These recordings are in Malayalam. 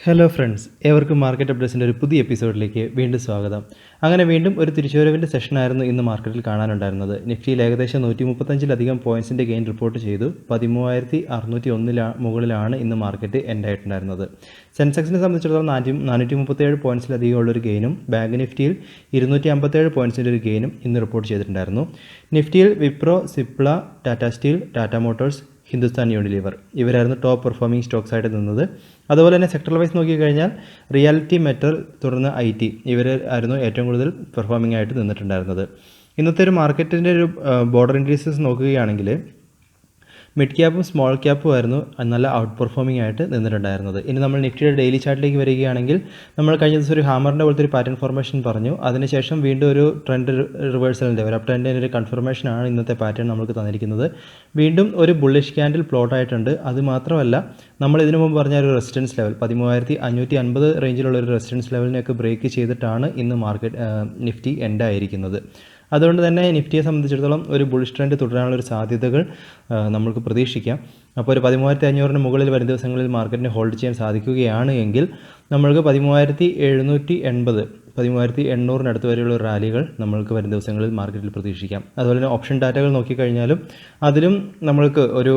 ഹലോ ഫ്രണ്ട്സ്, ഏവർക്കും മാർക്കറ്റ് അപ്ഡേറ്റ്സിൻ്റെ ഒരു പുതിയ എപ്പിസോഡിലേക്ക് വീണ്ടും സ്വാഗതം. അങ്ങനെ വീണ്ടും ഒരു തിരിച്ചുവരവിൻ്റെ സെഷനായിരുന്നു ഇന്ന് മാർക്കറ്റിൽ കാണാനുണ്ടായിരുന്നത്. നിഫ്റ്റിയിൽ ഏകദേശം 135-ലധികം പോയിൻറ്റ്സിൻ്റെ ഗെയിൻ റിപ്പോർട്ട് ചെയ്തു. 13,601 മുകളിലാണ് ഇന്ന് മാർക്കറ്റ് എൻഡ് ആയിട്ടുണ്ടായിരുന്നത്. സെൻസെക്സിനെ സംബന്ധിച്ചിടത്തോളം 437 പോയിൻറ്റ്സിലധികം ഉള്ളൊരു ഗെയിനും ബാങ്ക് നിഫ്റ്റിയിൽ 257 പോയിൻറ്റ്സിൻ്റെ ഒരു ഗെയിനും ഇന്ന് റിപ്പോർട്ട് ചെയ്തിട്ടുണ്ടായിരുന്നു. നിഫ്റ്റിയിൽ Wipro, Cipla, Tata steel, Tata motors, Hindustan Unilever ഇവരായിരുന്നു ടോപ്പ് പെർഫോമിംഗ് സ്റ്റോക്സ് ആയിട്ട് നിന്നത്. അതുപോലെ തന്നെ സെക്ടർ വൈസ് നോക്കിക്കഴിഞ്ഞാൽ റിയാലിറ്റി, മെറ്റൽ, തുടർന്ന് IT ഇവർ ആയിരുന്നു ഏറ്റവും കൂടുതൽ പെർഫോമിംഗ് ആയിട്ട് നിന്നിട്ടുണ്ടായിരുന്നത്. ഇന്നത്തെ ഒരു മാർക്കറ്റിൻ്റെ ഒരു ബോർഡർ ഇൻഡീസസ് നോക്കുകയാണെങ്കിൽ മിഡ് ക്യാപ്പും സ്മോൾ ക്യാപ്പും ആയിരുന്നു നല്ല ഔട്ട് പെർഫോമിംഗ് ആയിട്ട് നിന്നിട്ടുണ്ടായിരുന്നത്. ഇനി നമ്മൾ നിഫ്റ്റിയുടെ ഡെയിലി ചാർട്ടിലേക്ക് വരികയാണെങ്കിൽ നമ്മൾ കഴിഞ്ഞ ദിവസം ഒരു ഹാമറിൻ്റെ പോലത്തെ ഒരു പാറ്റേൺ ഫോർമേഷൻ പറഞ്ഞു. അതിനുശേഷം വീണ്ടും ഒരു ട്രെൻഡ് റിവേഴ്സലിൻ്റെ ഒരു അപ് ട്രെൻഡിൻ്റെ ഒരു കൺഫർമേഷനാണ് ഇന്നത്തെ പാറ്റേൺ നമുക്ക് തന്നിരിക്കുന്നത്. വീണ്ടും ഒരു ബുള്ളിഷ് ക്യാൻഡിൽ പ്ലോട്ട് ആയിട്ടുണ്ട്. അതുമാത്രമല്ല, നമ്മൾ ഇതിനു മുമ്പ് പറഞ്ഞ ഒരു റെസിസ്റ്റൻസ് ലെവൽ 13,550 റേഞ്ചിലുള്ള ഒരു റെസിസ്റ്റൻസ് ലെവലിനെയൊക്കെ ബ്രേക്ക് ചെയ്തിട്ടാണ് ഇന്ന് നിഫ്റ്റി എൻഡ് ആയിരിക്കുന്നത്. അതുകൊണ്ട് തന്നെ നിഫ്റ്റിയെ സംബന്ധിച്ചിടത്തോളം ഒരു ബുള്ളിഷ് ട്രെൻഡ് തുടരാനുള്ളൊരു സാധ്യതകൾ നമുക്ക് പ്രതീക്ഷിക്കാം. അപ്പോൾ ഒരു 13,500 മുകളിൽ വരും ദിവസങ്ങളിൽ മാർക്കറ്റിനെ ഹോൾഡ് ചെയ്യാൻ സാധിക്കുകയാണ് എങ്കിൽ നമ്മൾക്ക് 13,780, 13,800 വരെയുള്ള റാലികൾ നമ്മൾക്ക് വരും ദിവസങ്ങളിൽ മാർക്കറ്റിൽ പ്രതീക്ഷിക്കാം. അതുപോലെ തന്നെ ഓപ്ഷൻ ഡാറ്റകൾ നോക്കിക്കഴിഞ്ഞാലും അതിലും നമ്മൾക്ക് ഒരു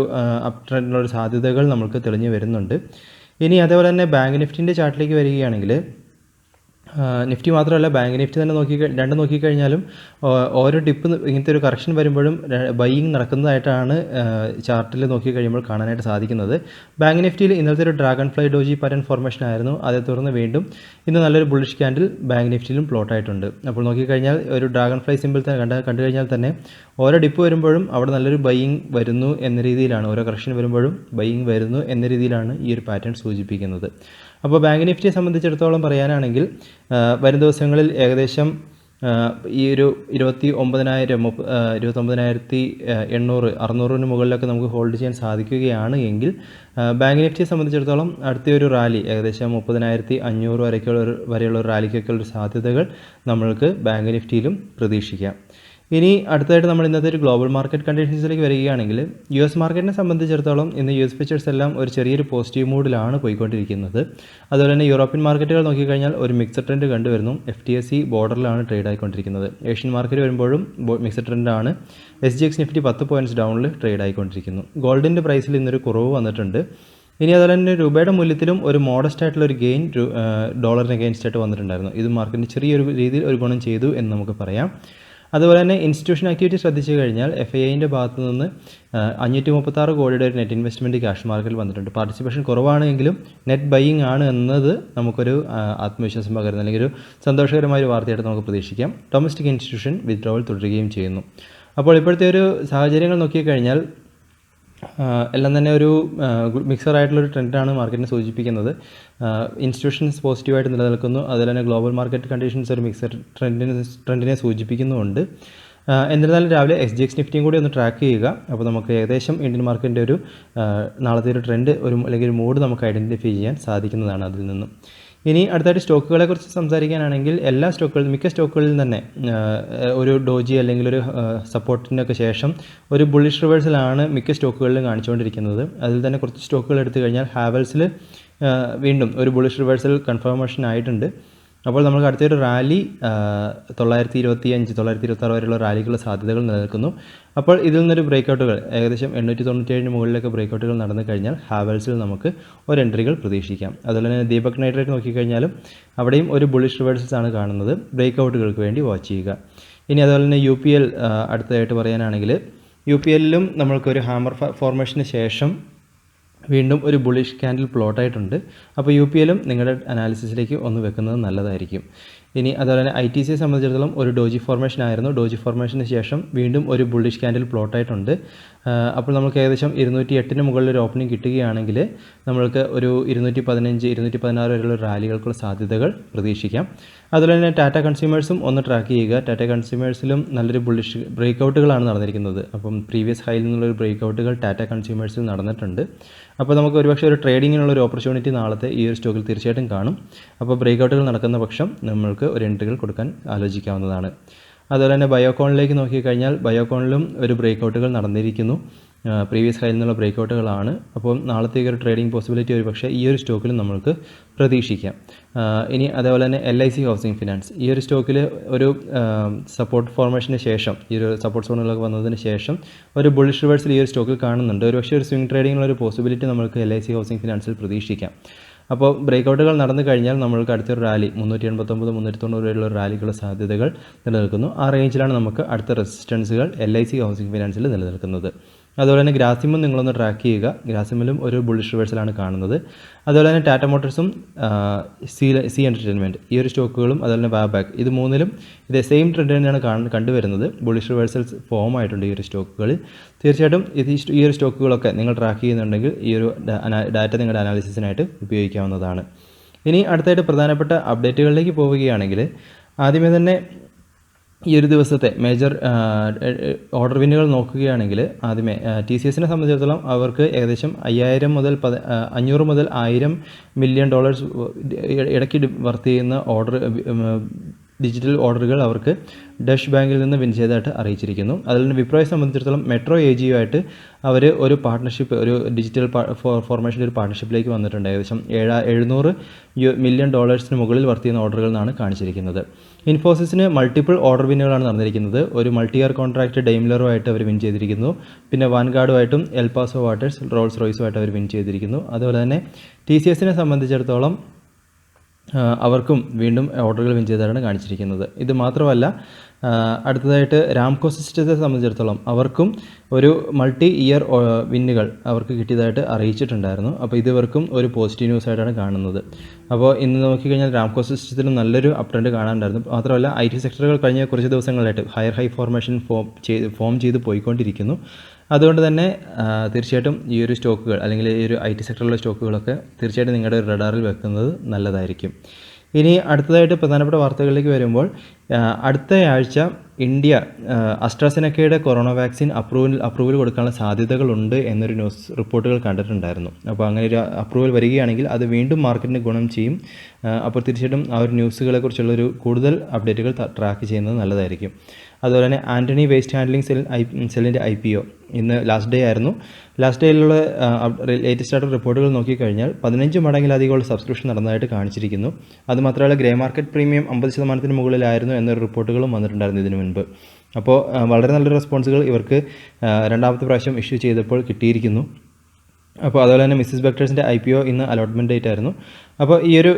അപ് ട്രെൻഡിനുള്ള സാധ്യതകൾ നമുക്ക് തെളിഞ്ഞു വരുന്നുണ്ട്. ഇനി അതേപോലെ തന്നെ ബാങ്ക് നിഫ്റ്റിൻ്റെ ചാർട്ടിലേക്ക് വരികയാണെങ്കിൽ നിഫ്റ്റി മാത്രമല്ല, ബാങ്ക് നിഫ്റ്റി തന്നെ രണ്ടും നോക്കിക്കഴിഞ്ഞാലും ഓരോ ഡിപ്പ് ഇങ്ങനത്തെ ഒരു കറക്ഷൻ വരുമ്പോഴും ബൈയിങ് നടക്കുന്നതായിട്ടാണ് ചാർട്ടിൽ നോക്കിക്കഴിയുമ്പോൾ കാണാനായിട്ട് സാധിക്കുന്നത്. ബാങ്ക് നിഫ്റ്റിയിൽ ഇന്നത്തെ ഒരു dragon fly doji pattern formation ആയിരുന്നു. അതേ തുടർന്ന് വീണ്ടും ഇന്ന് നല്ലൊരു ബുള്ളിഷ് ക്യാൻഡിൽ ബാങ്ക് നിഫ്റ്റിയിലും പ്ലോട്ട് ആയിട്ടുണ്ട്. അപ്പോൾ നോക്കിക്കഴിഞ്ഞാൽ ഒരു ഡ്രാഗൺ ഫ്ലൈ സിമ്പിൾ കണ്ടു കഴിഞ്ഞാൽ തന്നെ ഓരോ ഡിപ്പ് വരുമ്പോഴും അവിടെ നല്ലൊരു ബൈയിങ് വരുന്നു എന്ന രീതിയിലാണ്, ഓരോ കറക്ഷൻ വരുമ്പോഴും ബൈയിങ് വരുന്നു എന്ന രീതിയിലാണ് ഈ ഒരു പാറ്റേൺ സൂചിപ്പിക്കുന്നത്. അപ്പോൾ ബാങ്ക് നിഫ്റ്റിയെ സംബന്ധിച്ചിടത്തോളം പറയാനാണെങ്കിൽ വരും ദിവസങ്ങളിൽ ഏകദേശം ഈ ഒരു 29,800, 600 മുകളിലൊക്കെ നമുക്ക് ഹോൾഡ് ചെയ്യാൻ സാധിക്കുകയാണ് എങ്കിൽ ബാങ്ക് നിഫ്റ്റിയെ സംബന്ധിച്ചിടത്തോളം അടുത്തൊരു റാലി ഏകദേശം 30,500 വരെയുള്ള ഒരു റാലിക്കൊക്കെ ഉള്ള സാധ്യതകൾ നമ്മൾക്ക് ബാങ്ക് നിഫ്റ്റിയിലും പ്രതീക്ഷിക്കാം. ഇനി അടുത്തതായിട്ട് നമ്മൾ ഇന്നത്തെ ഒരു ഗ്ലോബൽ മാർക്കറ്റ് കണ്ടീഷൻസിലേക്ക് വരികയാണെങ്കിൽ US മാർക്കറ്റിനെ സംബന്ധിച്ചിടത്തോളം ഇന്ന് US ഫീച്ചേഴ്സ് എല്ലാം ഒരു ചെറിയൊരു പോസിറ്റീവ് മൂഡിലാണ് പോയിക്കൊണ്ടിരിക്കുന്നത്. അതുപോലെ തന്നെ യൂറോപ്യൻ മാർക്കറ്റുകൾ നോക്കിക്കഴിഞ്ഞാൽ ഒരു മിക്സഡ് ട്രെൻഡ് കണ്ടുവരുന്നു. FTSE ബോർഡറിലാണ് ട്രേഡ് ആയിക്കൊണ്ടിരിക്കുന്നത്. ഏഷ്യൻ മാർക്കറ്റ് വരുമ്പോഴും മിക്സഡ് ട്രെൻഡാണ്. SGX നിഫ്റ്റി 10 പോയിൻറ്റ്സ് ഡൗണിൽ ട്രേഡ് ആയിക്കൊണ്ടിരിക്കുന്നു. ഗോൾഡിൻ്റെ പ്രൈസിൽ ഇന്നൊരു കുറവ് വന്നിട്ടുണ്ട്. ഇനി അതുപോലെ തന്നെ രൂപയുടെ മൂല്യത്തിലും ഒരു മോഡസ്റ്റ് ആയിട്ടുള്ള ഒരു ഗെയിൻ ഡോളറിന് അഗെയിൻസ്റ്റ് ആയിട്ട് വന്നിട്ടുണ്ടായിരുന്നു. ഇത് മാർക്കറ്റിന് ചെറിയൊരു രീതിയിൽ ഒരു ഗുണം ചെയ്തു എന്ന് നമുക്ക് പറയാം. അതുപോലെ തന്നെ ഇൻസ്റ്റിറ്റ്യൂഷൻ ആക്ടിവിറ്റി ശ്രദ്ധിച്ചു കഴിഞ്ഞാൽ FIIൻ്റെ ഭാഗത്തു നിന്ന് 536 കോടിയുടെ ഒരു നെറ്റ് ഇൻവെസ്റ്റ്മെൻറ്റ് ക്യാഷ് മാർക്കറ്റിൽ വന്നിട്ടുണ്ട്. പാർട്ടിസിപ്പേഷൻ കുറവാണെങ്കിലും നെറ്റ് ബൈയിങ് ആണ് എന്നത് നമുക്കൊരു ആത്മവിശ്വാസം പകരുന്ന അല്ലെങ്കിൽ ഒരു സന്തോഷകരമായ ഒരു വാർത്തയായിട്ട് നമുക്ക് പ്രതീക്ഷിക്കാം. ഡൊമസ്റ്റിക് ഇൻസ്റ്റിറ്റ്യൂഷൻ വിത്ഡ്രോവൽ തുടരുകയും ചെയ്യുന്നു. അപ്പോൾ ഇപ്പോഴത്തെ ഒരു സാഹചര്യങ്ങൾ നോക്കിക്കഴിഞ്ഞാൽ എല്ലാം തന്നെ ഒരു മിക്സറായിട്ടുള്ളൊരു ട്രെൻഡാണ് മാർക്കറ്റിനെ സൂചിപ്പിക്കുന്നത്. ഇൻസ്റ്റിറ്റ്യൂഷൻസ് പോസിറ്റീവായിട്ട് നിലനിൽക്കുന്നു. അതുപോലെ തന്നെ ഗ്ലോബൽ മാർക്കറ്റ് കണ്ടീഷൻസ് ഒരു മിക്സഡ് ട്രെൻഡിനെ സൂചിപ്പിക്കുന്നുമുണ്ട്. എന്നിരുന്നാലും രാവിലെ SGX നിഫ്റ്റിയും കൂടി ഒന്ന് ട്രാക്ക് ചെയ്യുക. അപ്പോൾ നമുക്ക് ഏകദേശം ഇന്ത്യൻ മാർക്കറ്റിൻ്റെ ഒരു നാളത്തെ ഒരു ട്രെൻഡ് അല്ലെങ്കിൽ ഒരു മൂഡ് നമുക്ക് ഐഡൻറ്റിഫൈ ചെയ്യാൻ സാധിക്കുന്നതാണ് അതിൽ നിന്നും. ഇനി അടുത്തായിട്ട് സ്റ്റോക്കുകളെക്കുറിച്ച് സംസാരിക്കാനാണെങ്കിൽ മിക്ക സ്റ്റോക്കുകളിൽ തന്നെ ഒരു ഡോജി അല്ലെങ്കിൽ ഒരു സപ്പോർട്ടിനൊക്കെ ശേഷം ഒരു ബുള്ളിഷ് റിവേഴ്സലാണ് മിക്ക സ്റ്റോക്കുകളിലും കാണിച്ചുകൊണ്ടിരിക്കുന്നത്. അതിൽ തന്നെ കുറച്ച് സ്റ്റോക്കുകൾ എടുത്തു കഴിഞ്ഞാൽ ഹാവൽസിൽ വീണ്ടും ഒരു ബുള്ളിഷ് റിവേഴ്സൽ കൺഫർമേഷൻ ആയിട്ടുണ്ട്. അപ്പോൾ നമുക്ക് അടുത്തൊരു റാലി 925, 926 വരെയുള്ള റാലിക്കുള്ള സാധ്യതകൾ നിലനിൽക്കുന്നു. അപ്പോൾ ഇതിൽ നിന്നൊരു ബ്രേക്കൗട്ടുകൾ ഏകദേശം 897 മുകളിലൊക്കെ ബ്രേക്കൗട്ടുകൾ നടന്നു കഴിഞ്ഞാൽ ഹാവൽസിൽ നമുക്ക് ഒരു എൻട്രികൾ പ്രതീക്ഷിക്കാം. അതുപോലെ തന്നെ ദീപക് നൈട്രേറ്റ് നോക്കിക്കഴിഞ്ഞാലും അവിടെയും ഒരു ബുള്ളിഷ് റിവേഴ്സൽസ് ആണ് കാണുന്നത്. ബ്രേക്കൗട്ടുകൾക്ക് വേണ്ടി വാച്ച് ചെയ്യുക. ഇനി അതുപോലെ തന്നെ UPL അടുത്തതായിട്ട് പറയാനാണെങ്കിൽ UPLലും നമ്മൾക്കൊരു ഹാമർ ഫോർമേഷന് ശേഷം വീണ്ടും ഒരു ബുള്ളിഷ് ക്യാൻഡിൽ പ്ലോട്ട് ആയിട്ടുണ്ട്. അപ്പോൾ UPLലും നിങ്ങളുടെ അനാലിസിസിലേക്ക് ഒന്ന് വെക്കുന്നത് നല്ലതായിരിക്കും. ഇനി അതുപോലെ തന്നെ ITCയെ സംബന്ധിച്ചിടത്തോളം ഒരു ഡോജി ഫോർമേഷൻ ആയിരുന്നു. ഡോജി ഫോർമേഷന് ശേഷം വീണ്ടും ഒരു ബുള്ളിഷ് ക്യാൻഡിൽ പ്ലോട്ട് ആയിട്ടുണ്ട്. അപ്പോൾ നമുക്ക് ഏകദേശം 208 മുകളിൽ ഒരു ഓപ്പണിംഗ് കിട്ടുകയാണെങ്കിൽ നമ്മൾക്ക് ഒരു 215, 216 വരെയുള്ള റാലികൾക്കുള്ള സാധ്യതകൾ പ്രതീക്ഷിക്കാം. അതുപോലെ തന്നെ ടാറ്റ കൺസ്യൂമേഴ്സും ഒന്ന് ട്രാക്ക് ചെയ്യുക. ടാറ്റ കൺസ്യൂമേഴ്സിലും നല്ലൊരു ബുള്ളിഷ് ബ്രേക്കൗട്ടുകളാണ് നടന്നിരിക്കുന്നത്. അപ്പം പ്രീവിയസ് ഹൈയിൽ നിന്നുള്ളൊരു ബ്രേക്കൗട്ടുകൾ ടാറ്റ കൺസ്യൂമേഴ്സിൽ നടന്നിട്ടുണ്ട്. അപ്പോൾ നമുക്ക് ഒരുപക്ഷെ ഒരു ട്രേഡിങ്ങിനുള്ളൊരു ഓപ്പർച്യൂണിറ്റി നാളത്തെ ഈ ഒരു സ്റ്റോക്കിൽ തീർച്ചയായിട്ടും കാണും. അപ്പോൾ ബ്രേക്കൗട്ടുകൾ നടക്കുന്ന പക്ഷം നമ്മൾക്ക് ഒരു എൻട്രികൾ കൊടുക്കാൻ ആലോചിക്കാവുന്നതാണ്. അതുപോലെ തന്നെ ബയോകോണിലേക്ക് നോക്കിക്കഴിഞ്ഞാൽ ബയോകോണിലും ഒരു ബ്രേക്കൗട്ടുകൾ നടന്നിരിക്കുന്നു. പ്രീവിയസ് ഹൈയിൽ നിന്നുള്ള ബ്രേക്കൗട്ടുകളാണ്. അപ്പോൾ നാളത്തേക്ക് ഒരു ട്രേഡിംഗ് പോസിബിലിറ്റി ഒരു പക്ഷേ ഈ ഒരു സ്റ്റോക്കിലും നമ്മൾക്ക് പ്രതീക്ഷിക്കാം. ഇനി അതേപോലെ തന്നെ LIC ഹൗസിംഗ് ഫിനാൻസ്, ഈ ഒരു സ്റ്റോക്കിൽ ഒരു സപ്പോർട്ട് ഫോർമേഷന് ശേഷം, ഈ ഒരു സപ്പോർട്ട് സോണുകളൊക്കെ വന്നതിന് ശേഷം ഒരു ബുള്ളിഷ് റിവേഴ്സൽ ഈ ഒരു സ്റ്റോക്കിൽ കാണുന്നുണ്ട്. ഒരു പക്ഷേ ഒരു സ്വിംഗ് ട്രേഡിങ്ങിനുള്ള ഒരു പോസിബിലിറ്റി നമുക്ക് LIC ഹൗസിംഗ് ഫിനാൻസിൽ പ്രതീക്ഷിക്കാം. അപ്പോൾ ബ്രേക്കൗട്ടുകൾ നടന്നു കഴിഞ്ഞാൽ നമ്മൾക്ക് അടുത്തൊരു റാലി 389 390 വരെയുള്ള റാലിക്കുള്ള സാധ്യതകൾ നിലനിൽക്കുന്നു. ആ റേഞ്ചിലാണ് നമുക്ക് അടുത്ത റെസിസ്റ്റൻസുകൾ LIC ഹൗസിംഗ് ഫിനാൻസിൽ നിലനിൽക്കുന്നത്. അതുപോലെ തന്നെ ഗ്രാസിമും നിങ്ങളൊന്ന് ട്രാക്ക് ചെയ്യുക. ഗ്രാസിമിലും ഒരു ബുള്ളിഷ് റിവേഴ്സലാണ് കാണുന്നത്. അതുപോലെ തന്നെ ടാറ്റ മോട്ടോഴ്സും സി എൻ്റർടൈൻമെൻറ്റ്, ഈ ഒരു സ്റ്റോക്കുകളും അതുപോലെ തന്നെ വാബാക്ക്, ഇത് മൂന്നിലും ഇതേ സെയിം ട്രെൻഡ് തന്നെയാണ് കണ്ടുവരുന്നത്. ബുള്ളിഷ് റിവേഴ്സൽസ് ഫോം ആയിട്ടുണ്ട് ഈ ഒരു സ്റ്റോക്കുകളിൽ. തീർച്ചയായിട്ടും ഈ ഒരു സ്റ്റോക്കുകളൊക്കെ നിങ്ങൾ ട്രാക്ക് ചെയ്യുന്നുണ്ടെങ്കിൽ ഈ ഒരു ഡാറ്റ നിങ്ങളുടെ അനാലിസിസിനായിട്ട് ഉപയോഗിക്കാവുന്നതാണ്. ഇനി അടുത്തായിട്ട് പ്രധാനപ്പെട്ട അപ്ഡേറ്റുകളിലേക്ക് പോവുകയാണെങ്കിൽ ആദ്യമേ തന്നെ ഈ ഒരു ദിവസത്തെ മേജർ ഓർഡർ വിന്നുകൾ നോക്കുകയാണെങ്കിൽ ആദ്യമേ TCSനെ സംബന്ധിച്ചിടത്തോളം അവർക്ക് ഏകദേശം 500 മുതൽ 1000 മില്യൺ ഡോളേഴ്സ് ഇടയ്ക്ക് വർത്ത് ചെയ്യുന്ന ഡിജിറ്റൽ ഓർഡറുകൾ അവർക്ക് ഡച്ച് ബാങ്കിൽ നിന്ന് വിൻ ചെയ്തതായിട്ട് അറിയിച്ചിരിക്കുന്നു. അതിൽ നിന്ന് വിപ്രോയെ സംബന്ധിച്ചിടത്തോളം മെട്രോ AGയുമായിട്ട് അവർ ഒരു പാർട്ട്ണർഷിപ്പ്, ഒരു ഡിജിറ്റൽ ഫോർമേഷൻ്റെ ഒരു പാർട്ട്ണർഷിപ്പിലേക്ക് വന്നിട്ടുണ്ട്. ഏകദേശം 700 മില്യൺ ഡോളേഴ്സിന് മുകളിൽ വർത്ത് ചെയ്യുന്ന ഓർഡറുകൾ എന്നാണ് കാണിച്ചിരിക്കുന്നത്. ഇൻഫോസിസിന് മൾട്ടിപ്പിൾ ഓർഡർ വിന്നുകളാണ് നടന്നിരിക്കുന്നത്. ഒരു മൾട്ടി ഇയർ കോൺട്രാക്റ്റ് ഡെയിംലറുമായിട്ട് അവർ വിൻ ചെയ്തിരിക്കുന്നു. പിന്നെ വാൻഗാർഡുമായിട്ടും എൽ പാസോ വാട്ടേഴ്സ്, റോൾസ് റോയ്സുമായിട്ട് അവർ വിൻ ചെയ്തിരിക്കുന്നു. അതുപോലെ തന്നെ TCSനെ സംബന്ധിച്ചിടത്തോളം അവർക്കും വീണ്ടും ഓർഡറുകൾ വിൻ ചെയ്തതാണ് കാണിച്ചിരിക്കുന്നത്. ഇത് മാത്രമല്ല അടുത്തതായിട്ട് രാംകോ സിസ്റ്റത്തെ സംബന്ധിച്ചിടത്തോളം അവർക്കും ഒരു മൾട്ടി ഇയർ വിന്നുകൾ അവർക്ക് കിട്ടിയതായിട്ട് അറിയിച്ചിട്ടുണ്ടായിരുന്നു. അപ്പോൾ ഇവർക്കും ഒരു പോസിറ്റീവ് ന്യൂസ് ആയിട്ടാണ് കാണുന്നത്. അപ്പോൾ ഇന്ന് നോക്കിക്കഴിഞ്ഞാൽ രാംകോ സിസ്റ്റത്തിലും നല്ലൊരു അപ് ട്രെൻഡ് കാണാനുണ്ടായിരുന്നു. മാത്രമല്ല IT സെക്ടറുകൾ കഴിഞ്ഞ കുറച്ച് ദിവസങ്ങളായിട്ട് ഹൈ ഫോർമേഷൻ ഫോം ചെയ്ത് പോയിക്കൊണ്ടിരിക്കുന്നു. അതുകൊണ്ട് തന്നെ തീർച്ചയായിട്ടും ഈ ഒരു സ്റ്റോക്കുകൾ അല്ലെങ്കിൽ ഈ ഒരു IT സെക്ടറിലുള്ള സ്റ്റോക്കുകളൊക്കെ തീർച്ചയായിട്ടും നിങ്ങളുടെ റഡാറിൽ വെക്കുന്നത് നല്ലതായിരിക്കും. ഇനി അടുത്തതായിട്ട് പ്രധാനപ്പെട്ട വാർത്തകളിലേക്ക് വരുമ്പോൾ അടുത്തയാഴ്ച ഇന്ത്യ അസ്ട്രാസെനക്കയുടെ കൊറോണ വാക്സിൻ അപ്രൂവൽ കൊടുക്കാനുള്ള സാധ്യതകളുണ്ട് എന്നൊരു ന്യൂസ് റിപ്പോർട്ടുകൾ കണ്ടിട്ടുണ്ടായിരുന്നു. അപ്പോൾ അങ്ങനെ ഒരു അപ്രൂവൽ വരികയാണെങ്കിൽ അത് വീണ്ടും മാർക്കറ്റിന് ഗുണം ചെയ്യും. അപ്പോൾ തീർച്ചയായിട്ടും ആ ഒരു ന്യൂസുകളെക്കുറിച്ചുള്ളൊരു കൂടുതൽ അപ്ഡേറ്റുകൾ ട്രാക്ക് ചെയ്യുന്നത് നല്ലതായിരിക്കും. അതുപോലെ തന്നെ ആൻ്റണി വേസ്റ്റ് ഹാൻഡ്ലിംഗ് സെല്ലിൻ്റെ IPO ഇന്ന് ലാസ്റ്റ് ഡേ ആയിരുന്നു. ലാസ്റ്റ് ഡേയിലുള്ള ലേറ്റസ്റ്റ് ആയിട്ട് റിപ്പോർട്ടുകൾ നോക്കിക്കഴിഞ്ഞാൽ 15 മടങ്ങിലധികമുള്ള സബ്സ്ക്രിപ്ഷൻ നടന്നതായിട്ട് കാണിച്ചിരിക്കുന്നു. അതുമാത്രമല്ല ഗ്രേ മാർക്കറ്റ് പ്രീമിയം 50% മുകളിലായിരുന്നു എന്നൊരു റിപ്പോർട്ടുകളും വന്നിട്ടുണ്ടായിരുന്നു ഇതിനു മുൻപ്. അപ്പോൾ വളരെ നല്ലൊരു റെസ്പോൺസുകൾ ഇവർക്ക് രണ്ടാമത്തെ പ്രാവശ്യം ഇഷ്യൂ ചെയ്തപ്പോൾ കിട്ടിയിരിക്കുന്നു. അപ്പോൾ അതുപോലെ തന്നെ മിസ്സിസ് ബെക്ടേഴ്സിൻ്റെ IPO ഇന്ന് അലോട്ട്മെൻറ്റ് ഡേറ്റ് ആയിരുന്നു. അപ്പോൾ ഈ ഒരു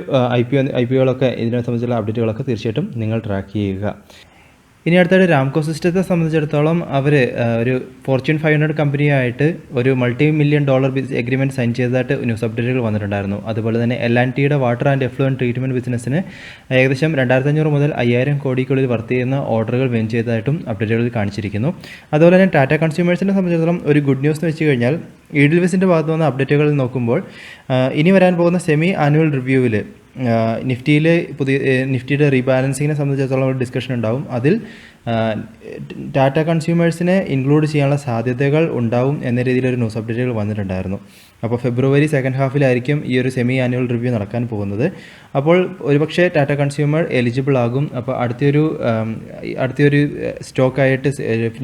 IPOകളൊക്കെ ഇതിനെ സംബന്ധിച്ചുള്ള അപ്ഡേറ്റുകളൊക്കെ തീർച്ചയായിട്ടും നിങ്ങൾ ട്രാക്ക് ചെയ്യുക. ഇനി അടുത്തായിട്ട് രാംകോ സിസ്റ്റത്തെ സംബന്ധിച്ചിടത്തോളം അവർ ഒരു ഫോർച്യൂൺ 500 കമ്പനിയായിട്ട് ഒരു $multi-million എഗ്രിമെൻറ്റ് സൈൻ ചെയ്തതായിട്ട് ന്യൂസ് അപ്ഡേറ്റുകൾ വന്നിട്ടുണ്ടായിരുന്നു. അതുപോലെ തന്നെ L&Tയുടെ വാട്ടർ ആൻഡ് എഫ്ലുവൻറ്റ് ട്രീറ്റ്മെൻറ്റ് ബിസിനസ്സിന് ഏകദേശം 2500 മുതൽ 5000 കോടിക്കുള്ളിൽ വർത്ത് ചെയ്യുന്ന ഓർഡറുകൾ വിൻ ചെയ്തതായിട്ടും അപ്ഡേറ്റുകളിൽ കാണിച്ചിരിക്കുന്നു. അതുപോലെ തന്നെ ടാറ്റ കൺസ്യൂമേഴ്സിനെ സംബന്ധിച്ചിടത്തോളം ഒരു ഗുഡ് ന്യൂസ് എന്ന് വെച്ച് കഴിഞ്ഞാൽ ഈഡിൽവിസിൻ്റെ ഭാഗത്ത് വന്ന അപ്ഡേറ്റുകളിൽ നോക്കുമ്പോൾ ഇനി വരാൻ പോകുന്ന സെമി ആനുവൽ റിവ്യൂവിൽ നിഫ്റ്റിയുടെ റീബാലൻസിങ്ങിനെ സംബന്ധിച്ചിടത്തോളം ഒരു ഡിസ്കഷൻ ഉണ്ടാവും. അതിൽ ടാറ്റ കൺസ്യൂമേഴ്സിനെ ഇൻക്ലൂഡ് ചെയ്യാനുള്ള സാധ്യതകൾ ഉണ്ടാവും എന്ന രീതിയിലൊരു ന്യൂസ് അപ്ഡേറ്റുകൾ വന്നിട്ടുണ്ടായിരുന്നു. അപ്പോൾ ഫെബ്രുവരി സെക്കൻഡ് ഹാഫിലായിരിക്കും ഈ ഒരു സെമി ആനുവൽ റിവ്യൂ നടക്കാൻ പോകുന്നത്. അപ്പോൾ ഒരുപക്ഷെ ടാറ്റ കൺസ്യൂമർ എലിജിബിൾ ആകും. അപ്പോൾ അടുത്തൊരു സ്റ്റോക്കായിട്ട്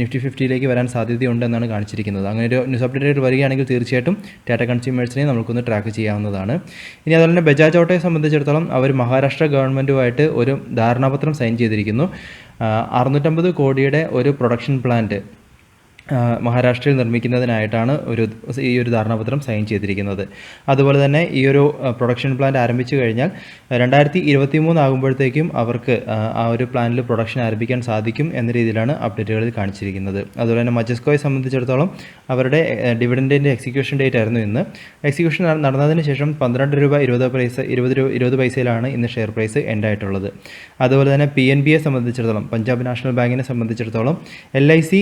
നിഫ്റ്റി 50യിലേക്ക് വരാൻ സാധ്യതയുണ്ടെന്നാണ് കാണിച്ചിരിക്കുന്നത്. അങ്ങനെ ഒരു ന്യൂസ് അപ്ഡേറ്റ് വരികയാണെങ്കിൽ തീർച്ചയായിട്ടും ടാറ്റ കൺസ്യൂമേഴ്സിനെ നമുക്കൊന്ന് ട്രാക്ക് ചെയ്യാവുന്നതാണ്. ഇനി അതുപോലെ തന്നെ ബജാജ് ഓട്ടോയെ സംബന്ധിച്ചിടത്തോളം അവർ മഹാരാഷ്ട്ര ഗവൺമെൻറ്റുമായിട്ട് ഒരു ധാരണാപത്രം സൈൻ ചെയ്തിരിക്കുന്നു. 650 കോടിയുടെ ഒരു പ്രൊഡക്ഷൻ പ്ലാന്റ് മഹാരാഷ്ട്രയിൽ നിർമ്മിക്കുന്നതിനായിട്ടാണ് ഈ ഒരു ധാരണാപത്രം സൈൻ ചെയ്തിരിക്കുന്നത്. അതുപോലെ തന്നെ ഈ ഒരു പ്രൊഡക്ഷൻ പ്ലാന്റ് ആരംഭിച്ചു കഴിഞ്ഞാൽ 2023 ആകുമ്പോഴത്തേക്കും അവർക്ക് ആ ഒരു പ്ലാന്റിൽ പ്രൊഡക്ഷൻ ആരംഭിക്കാൻ സാധിക്കും എന്ന രീതിയിലാണ് അപ്ഡേറ്റുകളിൽ കാണിച്ചിരിക്കുന്നത്. അതുപോലെ തന്നെ മജസ്കോയെ സംബന്ധിച്ചിടത്തോളം അവരുടെ ഡിവിഡൻഡിൻ്റെ എക്സിക്യൂഷൻ ഡേറ്റ് ആയിരുന്നു ഇന്ന്. എക്സിക്യൂഷൻ നടന്നതിന് ശേഷം 12 രൂപ 20 പൈസയിലാണ് ഇന്ന് ഷെയർ പ്രൈസ് എൻഡായിട്ടുള്ളത്. അതുപോലെ തന്നെ PNBയെ സംബന്ധിച്ചിടത്തോളം, പഞ്ചാബ് നാഷണൽ ബാങ്കിനെ സംബന്ധിച്ചിടത്തോളം LIC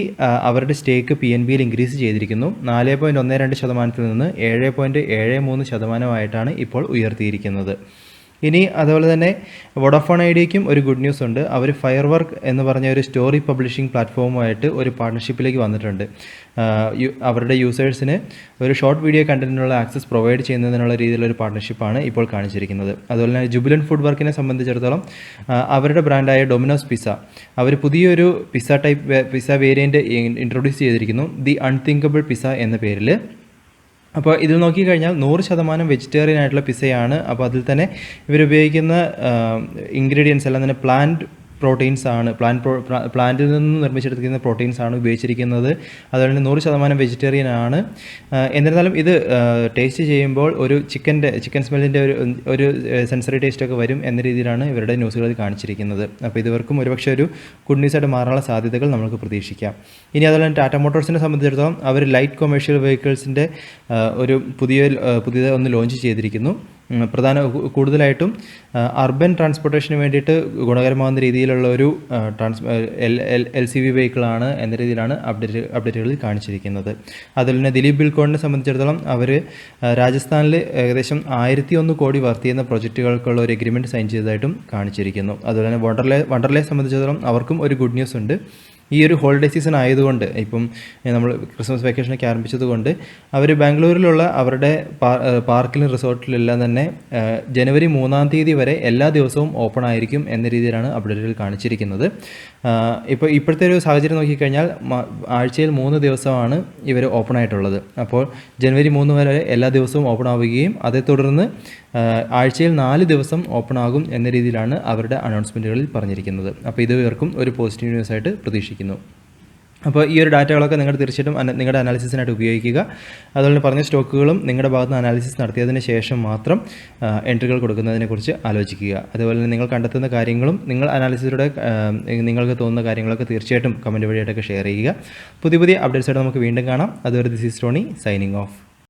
അവരുടെ സ്റ്റേക്ക് PNBയിൽ ഇൻക്രീസ് ചെയ്തിരിക്കുന്നു. 4.12% നിന്ന് 7.73% ഇപ്പോൾ ഉയർത്തിയിരിക്കുന്നത്. ഇനി അതുപോലെ തന്നെ വോഡാഫോൺ ഐഡിയയ്ക്കും ഒരു ഗുഡ് ന്യൂസ് ഉണ്ട്. അവർ ഫയർ വർക്ക് എന്ന് പറഞ്ഞ ഒരു സ്റ്റോറി പബ്ലിഷിംഗ് പ്ലാറ്റ്ഫോമുമായിട്ട് ഒരു പാർട്ണർഷിപ്പിലേക്ക് വന്നിട്ടുണ്ട്. അവരുടെ യൂസേഴ്സിന് ഒരു ഷോർട്ട് വീഡിയോ കണ്ടന്റിനുള്ള ആക്സസ് പ്രൊവൈഡ് ചെയ്യുന്നതിനുള്ള രീതിയിലൊരു പാർട്ണർഷിപ്പാണ് ഇപ്പോൾ കാണിച്ചിരിക്കുന്നത്. അതുപോലെ തന്നെ ജുബിലൻറ്റ് ഫുഡ് വർക്കിനെ സംബന്ധിച്ചിടത്തോളം അവരുടെ ബ്രാൻഡായ ഡൊമിനോസ് പിസ്സ അവർ പുതിയൊരു പിസ്സ വേരിയൻറ്റ് ഇൻട്രൊഡ്യൂസ് ചെയ്തിരിക്കുന്നു, ദി അൺതിങ്കബിൾ പിസ്സ എന്ന പേരിൽ. അപ്പോൾ ഇത് നോക്കിക്കഴിഞ്ഞാൽ 100% വെജിറ്റേറിയൻ ആയിട്ടുള്ള പിസ്സയാണ്. അപ്പോൾ അതിൽ തന്നെ ഇവരുപയോഗിക്കുന്ന ഇൻഗ്രീഡിയൻസ് എല്ലാം തന്നെ പ്ലാന്റ് പ്രോട്ടീൻസ് ആണ്, പ്ലാന്റിൽ നിന്ന് നിർമ്മിച്ചെടുക്കുന്ന പ്രോട്ടീൻസ് ആണ് ഉപയോഗിച്ചിരിക്കുന്നത്. അതുപോലെ തന്നെ 100% വെജിറ്റേറിയൻ ആണ്. എന്നിരുന്നാലും ഇത് ടേസ്റ്റ് ചെയ്യുമ്പോൾ ഒരു ചിക്കൻ സ്മെല്ലിൻ്റെ ഒരു സെൻസറി ടേസ്റ്റൊക്കെ വരും എന്ന രീതിയിലാണ് ഇവരുടെ ന്യൂസുകളിൽ കാണിച്ചിരിക്കുന്നത്. അപ്പോൾ ഇവർക്കും ഒരുപക്ഷെ ഒരു ഗുഡ് ന്യൂസായിട്ട് മാറാനുള്ള സാധ്യതകൾ നമുക്ക് പ്രതീക്ഷിക്കാം. ഇനി അതുപോലെ തന്നെ ടാറ്റ മോട്ടോഴ്സിനെ സംബന്ധിച്ചിടത്തോളം അവർ ലൈറ്റ് കൊമേഴ്ഷ്യൽ വെഹിക്കിൾസിൻ്റെ ഒരു പുതിയ ഒന്ന് ലോഞ്ച് ചെയ്തിരിക്കുന്നു. കൂടുതലായിട്ടും അർബൻ ട്രാൻസ്പോർട്ടേഷന് വേണ്ടിയിട്ട് ഗുണകരമാകുന്ന രീതിയിലുള്ള ഒരു LCV വെഹിക്കിളാണ് എന്ന രീതിയിലാണ് അപ്ഡേറ്റുകളിൽ കാണിച്ചിരിക്കുന്നത്. അതുപോലെ തന്നെ ദിലീപ് ബിൽക്കോണിനെ സംബന്ധിച്ചിടത്തോളം അവർ രാജസ്ഥാനിൽ ഏകദേശം 1,001 കോടി വർത്ത് ചെയ്യുന്ന പ്രൊജക്റ്റുകൾക്കുള്ള ഒരു എഗ്രിമെൻറ്റ് സൈൻ ചെയ്തതായിട്ടും കാണിച്ചിരിക്കുന്നു. അതുപോലെ തന്നെ വണ്ടർലയെ സംബന്ധിച്ചിടത്തോളം അവർക്കും ഒരു ഗുഡ് ന്യൂസ് ഉണ്ട്. ഈ ഒരു ഹോളിഡേ സീസൺ ആയതുകൊണ്ട്, ഇപ്പം നമ്മൾ ക്രിസ്മസ് വെക്കേഷനൊക്കെ ആരംഭിച്ചതുകൊണ്ട് അവർ ബാംഗ്ലൂരിലുള്ള അവരുടെ പാർക്കിലും റിസോർട്ടിലെല്ലാം തന്നെ ജനുവരി 3-ാം തീയതി വരെ എല്ലാ ദിവസവും ഓപ്പൺ ആയിരിക്കും എന്ന രീതിയിലാണ് അപ്ഡേറ്റുകൾ കാണിച്ചിരിക്കുന്നത്. ഇപ്പോഴത്തെ ഒരു സാഹചര്യം നോക്കിക്കഴിഞ്ഞാൽ ആഴ്ചയിൽ 3 ദിവസമാണ് ഇവർ ഓപ്പൺ ആയിട്ടുള്ളത്. അപ്പോൾ ജനുവരി 3 വരെ എല്ലാ ദിവസവും ഓപ്പൺ ആവുകയും അതേ തുടർന്ന് ആഴ്ചയിൽ 4 ദിവസം ഓപ്പൺ ആകും എന്ന രീതിയിലാണ് അവരുടെ അനൗൺസ്മെൻറ്റുകളിൽ പറഞ്ഞിരിക്കുന്നത്. അപ്പോൾ ഇത് ഇവർക്കും ഒരു പോസിറ്റീവ് ന്യൂസ് ആയിട്ട് പ്രതീക്ഷിക്കുന്നു. അപ്പോൾ ഈ ഒരു ഡാറ്റകളൊക്കെ നിങ്ങൾ തീർച്ചയായിട്ടും നിങ്ങളുടെ അനാലിസിസിനായിട്ട് ഉപയോഗിക്കുക. അതുപോലെ പറഞ്ഞ സ്റ്റോക്കുകളും നിങ്ങളുടെ ഭാഗത്ത് നിന്ന് അനാലിസിസ് നടത്തിയതിന് ശേഷം മാത്രം എൻട്രികൾ കൊടുക്കുന്നതിനെക്കുറിച്ച് ആലോചിക്കുക. അതുപോലെ തന്നെ നിങ്ങൾ കണ്ടെത്തുന്ന കാര്യങ്ങളും നിങ്ങൾ അനാലിസിസിലൂടെ നിങ്ങൾക്ക് തോന്നുന്ന കാര്യങ്ങളൊക്കെ തീർച്ചയായിട്ടും കമൻറ്റ് വഴിയായിട്ടൊക്കെ ഷെയർ ചെയ്യുക. പുതിയ അപ്ഡേറ്റ്സായിട്ട് നമുക്ക് വീണ്ടും കാണാം. അതുവരെ this is Tony signing off.